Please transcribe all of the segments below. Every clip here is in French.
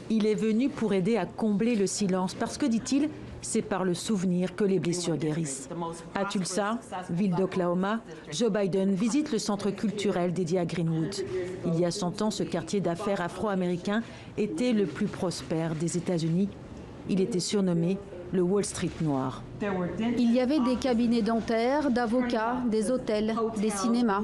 Il est venu pour aider à combler le silence parce que, dit-il, c'est par le souvenir que les blessures guérissent. À Tulsa, ville d'Oklahoma, Joe Biden visite le centre culturel dédié à Greenwood. Il y a 100 ans, ce quartier d'affaires afro-américain était le plus prospère des États-Unis. Il était surnommé le Wall Street noir. Il y avait des cabinets dentaires, d'avocats, des hôtels, des cinémas.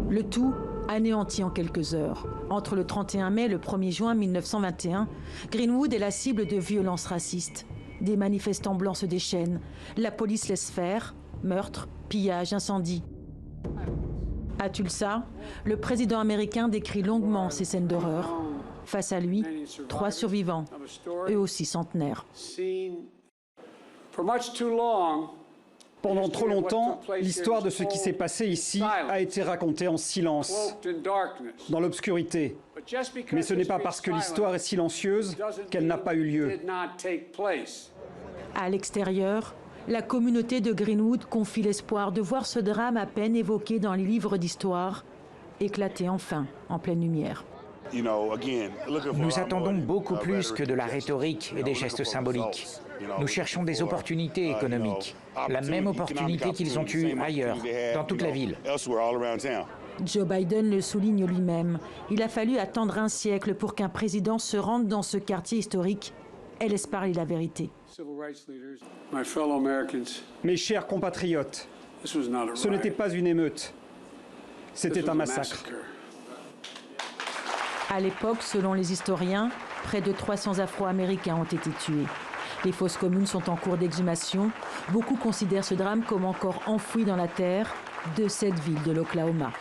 Le tout anéanti en quelques heures. Entre le 31 mai et le 1er juin 1921, Greenwood est la cible de violences racistes. Des manifestants blancs se déchaînent. La police laisse faire. Meurtres, pillages, incendies. À Tulsa, le président américain décrit longuement ces scènes d'horreur. Face à lui, 3 survivants, eux aussi centenaires. Pendant trop longtemps, l'histoire de ce qui s'est passé ici a été racontée en silence, dans l'obscurité. Mais ce n'est pas parce que l'histoire est silencieuse qu'elle n'a pas eu lieu. À l'extérieur, la communauté de Greenwood confie l'espoir de voir ce drame à peine évoqué dans les livres d'histoire éclater enfin en pleine lumière. Nous attendons beaucoup plus que de la rhétorique et des gestes symboliques. Nous cherchons des opportunités économiques, la même opportunité qu'ils ont eue ailleurs, dans toute la ville. Joe Biden le souligne lui-même. Il a fallu attendre un siècle pour qu'un président se rende dans ce quartier historique et laisse parler la vérité. Mes chers compatriotes, ce n'était pas une émeute, c'était un massacre. À l'époque, selon les historiens, près de 300 Afro-Américains ont été tués. Les fosses communes sont en cours d'exhumation. Beaucoup considèrent ce drame comme encore enfoui dans la terre de cette ville de l'Oklahoma.